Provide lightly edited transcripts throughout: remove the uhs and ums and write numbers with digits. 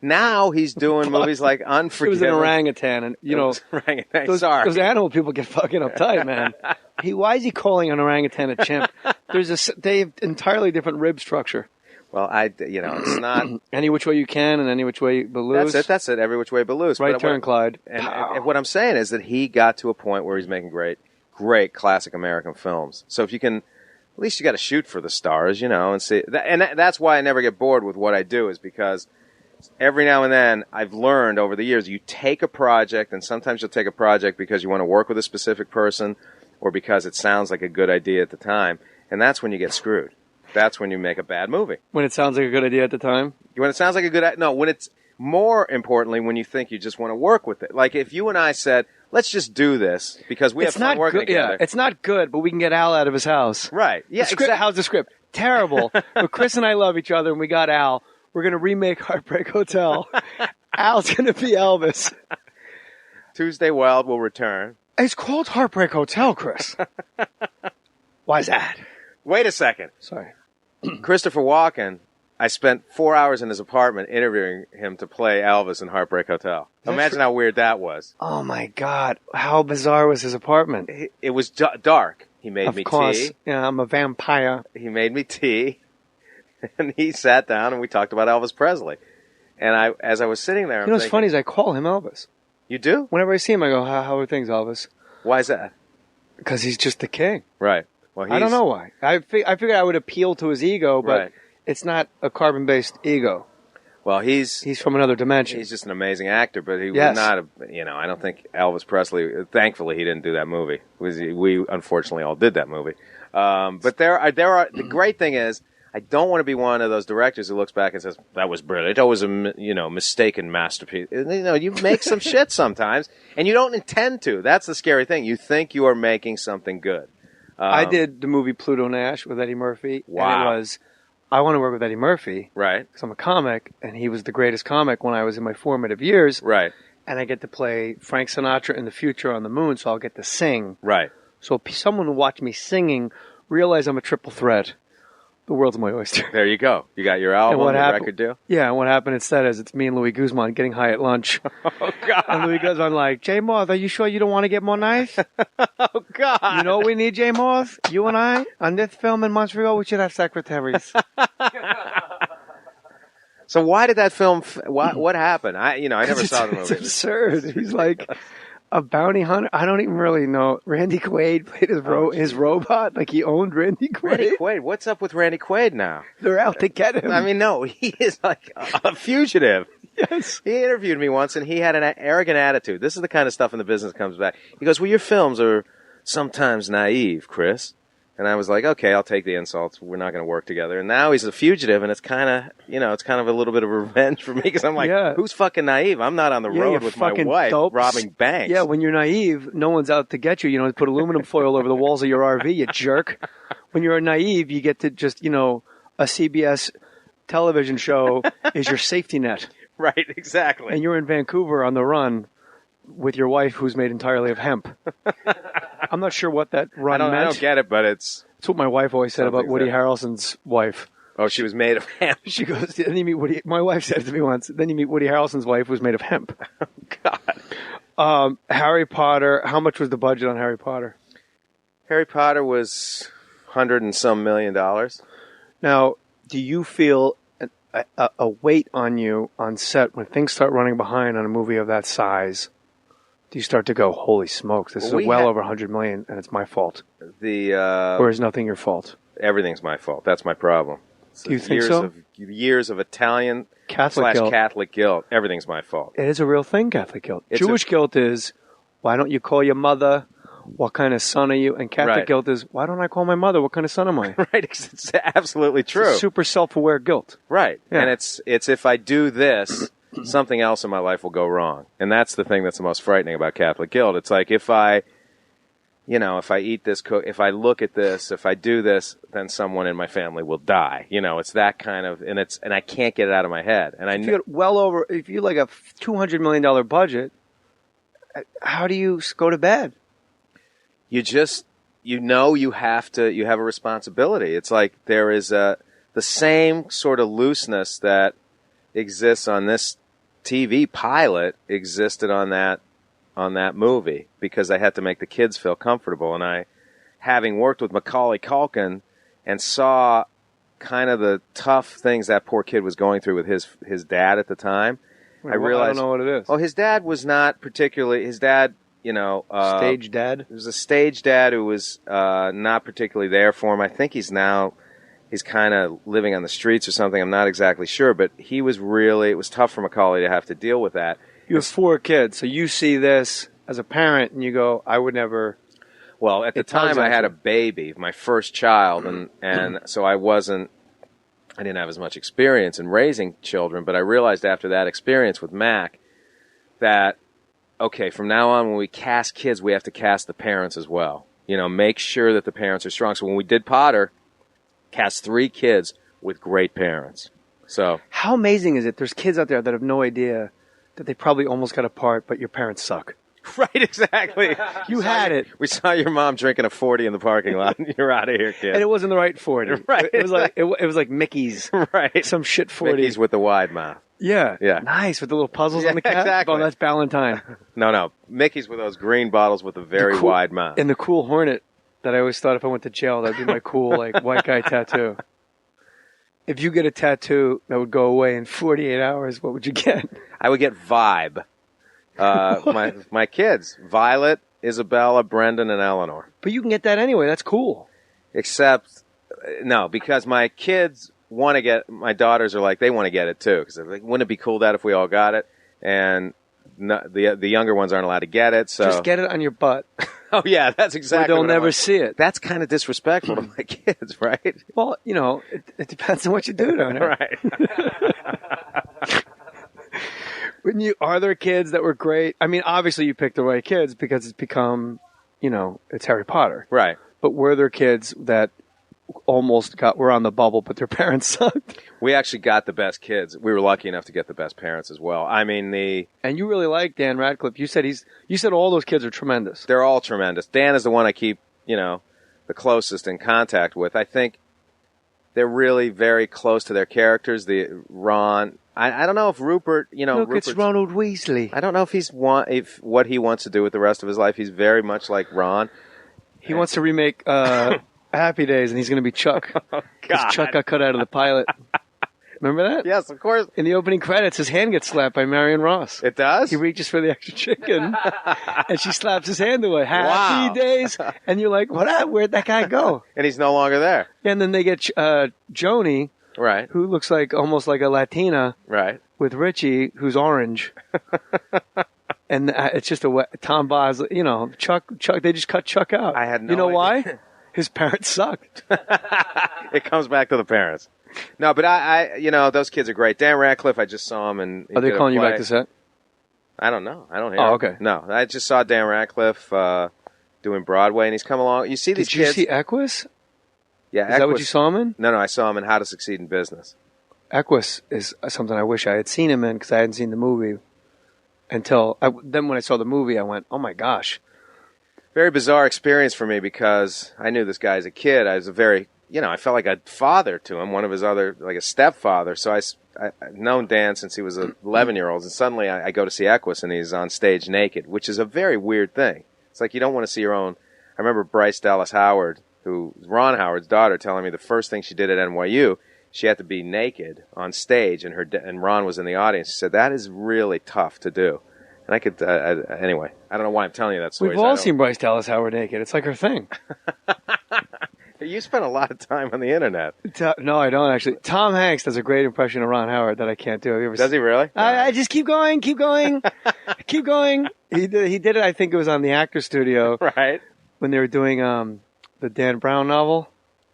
Now he's doing movies like Unforgiven. It was an orangutan, and orangutan. those animal people get fucking uptight, man. Why is he calling an orangutan a chimp? They have entirely different rib structure. Well, it's not any which way you can and any which way but lose. That's it. Every which way but lose. Right turn, Clyde. And what I'm saying is that he got to a point where he's making great classic American films. So if you can, at least you got to shoot for the stars, and see. That's why I never get bored with what I do, is because every now and then I've learned over the years, you take a project, and sometimes you'll take a project because you want to work with a specific person or because it sounds like a good idea at the time, and that's when you get screwed. That's when you make a bad movie. When it sounds like a good idea at the time? When it sounds like a good idea. No, when it's more importantly, when you think you just want to work with it. Like if you and I said, let's just do this because we have fun working together. Yeah, it's not good, but we can get Al out of his house. Right. Yeah. How's the script? Terrible. But Chris and I love each other, and we got Al. We're going to remake Heartbreak Hotel. Al's going to be Elvis. Tuesday Wild will return. It's called Heartbreak Hotel, Chris. Why is that? Wait a second. Sorry. Christopher Walken, I spent 4 hours in his apartment interviewing him to play Elvis in Heartbreak Hotel. Imagine how weird that was. Oh, my God. How bizarre was his apartment? It was dark. He made me tea. Yeah, I'm a vampire. He made me tea. And he sat down and we talked about Elvis Presley. And as I was sitting there, what's funny is I call him Elvis. You do? Whenever I see him, I go, how are things, Elvis? Why is that? Because he's just the king. Right. Well, I don't know why. I figured I would appeal to his ego, but it's not a carbon-based ego. Well, he's from another dimension. He's just an amazing actor, but he would not have, I don't think Elvis Presley, thankfully he didn't do that movie. We unfortunately all did that movie. But there are, the great thing is, I don't want to be one of those directors who looks back and says, that was brilliant. That was a, mistaken masterpiece. You make some shit sometimes, and you don't intend to. That's the scary thing. You think you are making something good. I did the movie Pluto Nash with Eddie Murphy. Wow. And it was, I want to work with Eddie Murphy. Right. Because I'm a comic, and he was the greatest comic when I was in my formative years. Right. And I get to play Frank Sinatra in the future on the moon, so I'll get to sing. Right. So someone who watched me singing realize I'm a triple threat. The world's my oyster. There you go. You got your album, your record deal? Yeah, and what happened instead is it's me and Louis Guzman getting high at lunch. Oh, God. And Louis Guzman like, J. Moth, are you sure you don't want to get more nice? Oh, God. You know what we need, J. Moth? You and I, on this film in Montreal, we should have secretaries. So why did that film, what happened? I never saw the movie. It's absurd. He's like a bounty hunter. I don't even really know. Randy Quaid played his robot. Like he owned Randy Quaid. Randy Quaid. What's up with Randy Quaid now? They're out to get him. I mean, no, he is like a fugitive. Yes. He interviewed me once and he had an arrogant attitude. This is the kind of stuff in the business that comes back. He goes, well, your films are sometimes naive, Chris. And I was like, okay, I'll take the insults. We're not going to work together. And now he's a fugitive, and it's kind of, a little bit of revenge for me because I'm like, who's fucking naive? I'm not on the road with my wife robbing banks. Yeah, when you're naive, no one's out to get you. Put aluminum foil over the walls of your RV, you jerk. When you're naive, you get to just, a CBS television show is your safety net. Right, exactly. And you're in Vancouver on the run with your wife who's made entirely of hemp. I'm not sure what that run meant. I don't get it, but it's what my wife always said about Woody Harrelson's wife. Oh, she was made of hemp. She goes, then you meet Woody. My wife said it to me once. Then you meet Woody Harrelson's wife, who's made of hemp. Oh, God. Harry Potter. How much was the budget on Harry Potter? Harry Potter was $100 and some million. Now, do you feel a weight on you on set when things start running behind on a movie of that size? Do you start to go, holy smokes, this is well over $100 million, and it's my fault? Or is nothing your fault? Everything's my fault. That's my problem. Do you think so? Years of Italian Catholic guilt. Everything's my fault. It is a real thing, Catholic guilt. Jewish guilt is, why don't you call your mother? What kind of son are you? And Catholic guilt is, why don't I call my mother? What kind of son am I? Right, it's absolutely true. It's super self-aware guilt. Right, yeah. And it's if I do this, something else in my life will go wrong. And that's the thing that's the most frightening about Catholic guilt. It's like if I eat this, if I look at this, if I do this, then someone in my family will die. It's that kind of, and I can't get it out of my head. And if you like a $200 million budget, how do you go to bed? You just, you have a responsibility. It's like there is the same sort of looseness that exists on this TV pilot existed on that movie because I had to make the kids feel comfortable. And I, having worked with Macaulay Culkin and saw kind of the tough things that poor kid was going through with his dad at the time, I realized, I don't know what it is. Oh, his dad was not particularly. His dad, stage dad. It was a stage dad who was not particularly there for him. I think he's kind of living on the streets or something. I'm not exactly sure, but he was really. It was tough for Macaulay to have to deal with that. You have 4 kids, so you see this as a parent, and you go, "I would never." Well, at the time, I had a baby, my first child, and so I didn't have as much experience in raising children, but I realized after that experience with Mac that, okay, from now on, when we cast kids, we have to cast the parents as well. Make sure that the parents are strong. So when we did Potter, cast 3 kids with great parents. So how amazing is it? There's kids out there that have no idea that they probably almost got a part, but your parents suck. Right, exactly. You had it. We saw your mom drinking a 40 in the parking lot. You're out of here, kid. And it wasn't the right 40. Right. It was like Mickey's. Right. Some shit 40. Mickey's with the wide mouth. Yeah. Yeah. Nice, with the little puzzles on the cap. Exactly. Oh, that's Valentine. No. Mickey's with those green bottles with a very wide mouth. And the cool Hornet that I always thought if I went to jail, that'd be my cool white guy tattoo. If you get a tattoo that would go away in 48 hours, what would you get? I would get Vibe. My kids, Violet, Isabella, Brendan, and Eleanor. But you can get that anyway. That's cool. Except, no, because my kids want to get, my daughters are like, they want to get it too. Because they're like, wouldn't it be cool, Dad, if we all got it? And the younger ones aren't allowed to get it. So just get it on your butt. Oh, yeah, that's exactly where they'll never see it. That's kind of disrespectful to my kids, right? Well, it depends on what you do down there. Right. Are there kids that were great? I mean, obviously you picked the right kids because it's become, it's Harry Potter. Right. But were there kids that almost were on the bubble, but their parents sucked? We actually got the best kids. We were lucky enough to get the best parents as well. I mean, and you really like Dan Radcliffe. You said all those kids are tremendous. They're all tremendous. Dan is the one I keep, the closest in contact with. I think they're really very close to their characters. Ron. I don't know if Rupert, Look, it's Ronald Weasley. I don't know if what he wants to do with the rest of his life. He's very much like Ron. He wants to remake Happy Days, and he's going to be Chuck. Oh, God. Chuck got cut out of the pilot. Remember that? Yes, of course. In the opening credits, his hand gets slapped by Marion Ross. It does? He reaches for the extra chicken, and she slaps his hand away. Happy Days. And you're like, where'd that guy go? And he's no longer there. And then they get Joni, right, who looks almost like a Latina, right, with Richie, who's orange. And it's just Tom Boz, Chuck, they just cut Chuck out. I had no You know idea. why? His parents sucked. It comes back to the parents. No, but I those kids are great. Dan Radcliffe, I just saw him, and are they calling you back to set? I don't know. I don't hear. Oh, okay. No, I just saw Dan Radcliffe doing Broadway, and he's come along. You see these kids. Did you see Equus? Yeah, is that what you saw him in? No, I saw him in How to Succeed in Business. Equus is something I wish I had seen him in because I hadn't seen the movie then when I saw the movie, I went, oh my gosh. Very bizarre experience for me because I knew this guy as a kid. I was I felt like a father to him, one of his other, like a stepfather. So I've known Dan since he was 11-year-old, and suddenly I go to see Equus, and he's on stage naked, which is a very weird thing. It's like you don't want to see your own. I remember Bryce Dallas Howard, who was Ron Howard's daughter, telling me the first thing she did at NYU, she had to be naked on stage, and Ron was in the audience. She said, that is really tough to do. And I could, anyway, I don't know why I'm telling you that story. We've all seen Bryce Dallas Howard naked. It's like her thing. You spend a lot of time on the internet. No, I don't actually. Tom Hanks does a great impression of Ron Howard that I can't do. Have you ever Does he really? I just keep going, keep going. He did it, I think it was on the Actors Studio. Right. When they were doing the Dan Brown novel.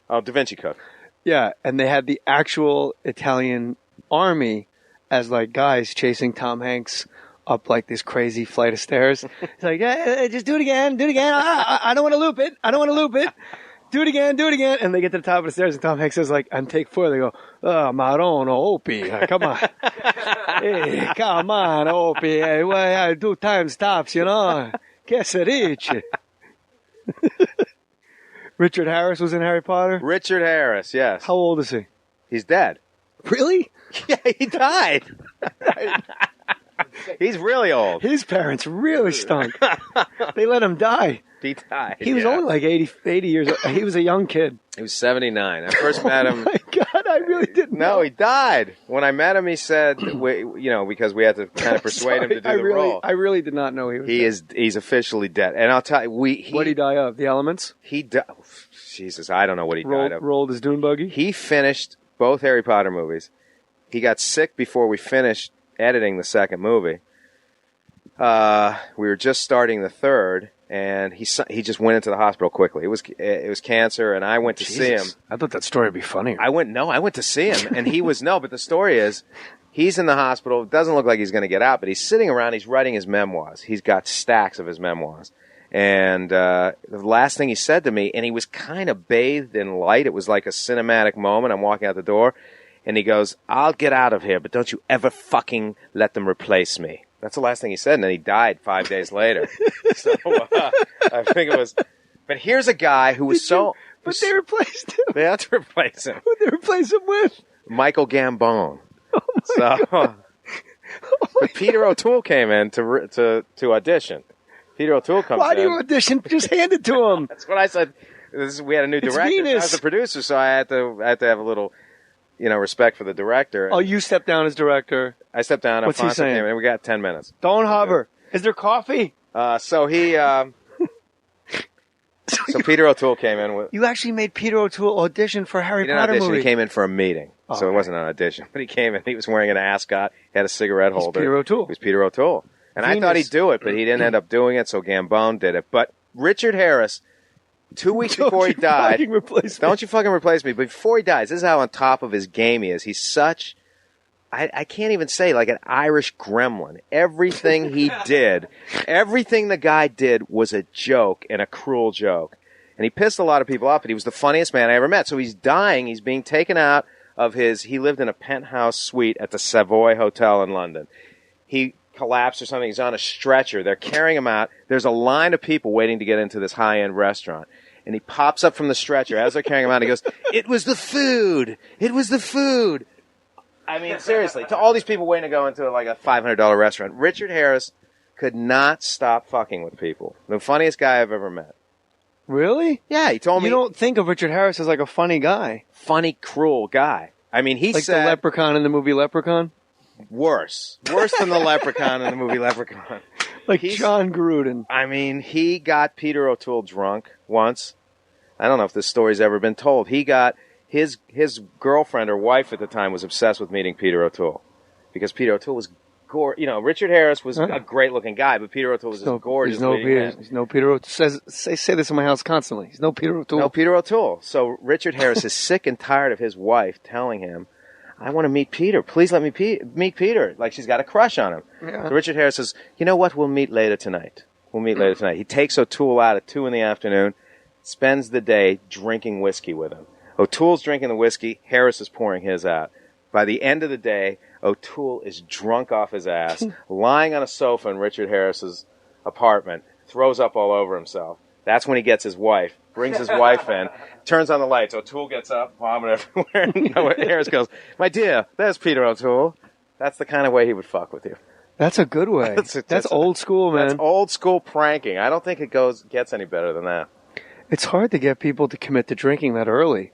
Oh, Da Vinci Code. Yeah, and they had the actual Italian army as like guys chasing Tom Hanks up like this crazy flight of stairs. It's like, yeah, just do it again. I don't want to loop it. Do it again. And they get to the top of the stairs, and Tom Hanks says, like, on take 4, they go, oh, Marono, Opie, come on. Hey, come on, Opie. Hey, well, I do time stops, Que se dice? Richard Harris was in Harry Potter? Richard Harris, yes. How old is he? He's dead. Really? Yeah, he died. He's really old. His parents really stunk. They let him die. He died. He was only like 80 years old. He was a young kid. He was 79. I first met him. Oh, my God. I really didn't know. No, he died. When I met him, he said, because we had to kind of persuade him to do the role. I really did not know he was dead. He's officially dead. And I'll tell you, what did he die of? The elements? He died. Jesus, I don't know what he died of. Rolled his dune buggy? He finished both Harry Potter movies. He got sick before we finished editing the second movie. We were just starting the third, and he just went into the hospital quickly. It was cancer, and I went to see him. I thought that story would be funnier. I went to see him, and he was but the story is, he's in the hospital. It doesn't look like he's going to get out, but he's sitting around. He's writing his memoirs. He's got stacks of his memoirs. And the last thing he said to me, and he was kind of bathed in light. It was like a cinematic moment. I'm walking out the door, and he goes, "I'll get out of here, but don't you ever fucking let them replace me." That's the last thing he said, and then he died 5 days later. So I think it was. But here's a guy who was But they replaced him. They had to replace him. Who'd they replace him with? Michael Gambon. Oh my God. But Peter O'Toole came in to audition. Peter O'Toole comes in. Why do you audition? Just hand it to him. That's what I said. We had a new director. I was the producer, so I had to have a little, respect for the director. Oh, you stepped down as director. I stepped down. What's he saying? Came in, and we got 10 minutes. Don't hover. Is there coffee? So Peter O'Toole came in with. You actually made Peter O'Toole audition for Harry Potter movie. He came in for a meeting, so it wasn't an audition. But he came in. He was wearing an ascot. He had a cigarette holder. Peter O'Toole. He was Peter O'Toole. And I thought he'd do it, but he didn't end up doing it, so Gambon did it. But Richard Harris, 2 weeks before he died... Don't you fucking replace me. But before he dies, this is how on top of his game he is. He's such... I can't even say, like an Irish gremlin. Everything he did, everything the guy did was a joke and a cruel joke. And he pissed a lot of people off, but he was the funniest man I ever met. So he's dying. He's being taken out of he lived in a penthouse suite at the Savoy Hotel in London. He collapsed or something. He's on a stretcher. They're carrying him out. There's a line of people waiting to get into this high-end restaurant. And he pops up from the stretcher as they're carrying him out. And he goes, "It was the food. It was the food." I mean, seriously, to all these people waiting to go into like a $500 restaurant, Richard Harris could not stop fucking with people. The funniest guy I've ever met. Really? Yeah, he told me. You don't think of Richard Harris as like a funny guy. Funny, cruel guy. I mean, he like said... the leprechaun in the movie Leprechaun? Worse than the leprechaun in the movie Leprechaun. Like John Gruden. I mean, he got Peter O'Toole drunk once. I don't know if this story's ever been told. He got... His girlfriend or wife at the time was obsessed with meeting Peter O'Toole because Peter O'Toole was Richard Harris was a great-looking guy, but Peter O'Toole was gorgeous. He's no Peter O'Toole. Say this in my house constantly. He's no Peter O'Toole. No Peter O'Toole. So Richard Harris is sick and tired of his wife telling him, "I want to meet Peter. Please let me meet Peter." Like she's got a crush on him. Yeah. So Richard Harris says, "You know what? We'll meet later tonight. He takes O'Toole out at 2 p.m, spends the day drinking whiskey with him. O'Toole's drinking the whiskey. Harris is pouring his out. By the end of the day, O'Toole is drunk off his ass, lying on a sofa in Richard Harris's apartment, throws up all over himself. That's when he gets his wife, brings his wife in, turns on the lights. O'Toole gets up, vomit everywhere. And Harris goes, "My dear, there's Peter O'Toole." That's the kind of way he would fuck with you. That's a good way. That's old school, man. That's old school pranking. I don't think it gets any better than that. It's hard to get people to commit to drinking that early.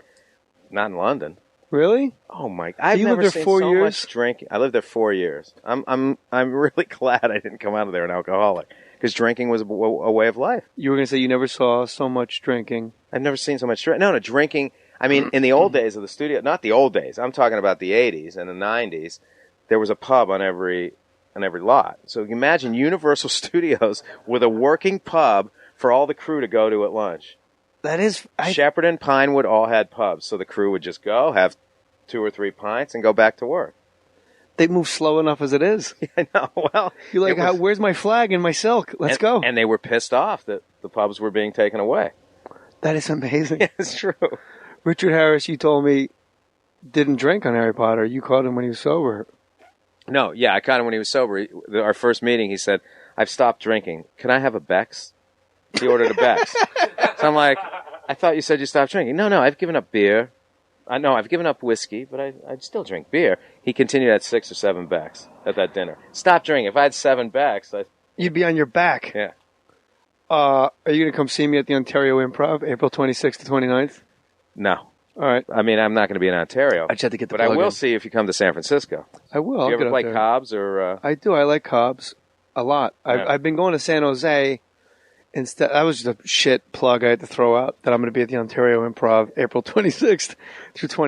Not in London. Really? Oh my! I've never seen so much drinking. I lived there 4 years. I'm really glad I didn't come out of there an alcoholic because drinking was a way of life. You were going to say you never saw so much drinking. I've never seen so much drinking. No, drinking. I mean, in the old days of the studio, not the old days. I'm talking about the 80s and the 90s. There was a pub on every lot. So you imagine Universal Studios with a working pub for all the crew to go to at lunch. That is... Shepherd and Pinewood all had pubs, so the crew would just go, have 2 or 3 pints, and go back to work. They move slow enough as it is. I know. Well, you're like, where's my flag and my silk? Let's go. And they were pissed off that the pubs were being taken away. That is amazing. Yeah, it's true. Richard Harris, you told me, didn't drink on Harry Potter. You caught him when he was sober. No, yeah, I caught him when he was sober. Our first meeting, he said, "I've stopped drinking. Can I have a Beck's?" He ordered a Beck's. So I'm like, "I thought you said you stopped drinking." No, I've given up beer. I know I've given up whiskey, but I'd still drink beer. He continued at 6 or 7 backs at that dinner. Stop drinking. If I had 7 backs, You'd be on your back. yeah. Are you going to come see me at the Ontario Improv, April 26th to 29th? No. All right. I mean, I'm not going to be in Ontario. I just had to get the But I plug will in. see if you come to San Francisco. I will. Do you I'll ever get play up there. Cobb's or? I do. I like Cobb's a lot. Yeah. I've been going to San Jose instead. That was just a shit plug I had to throw out that I'm going to be at the Ontario Improv April 26th through 20.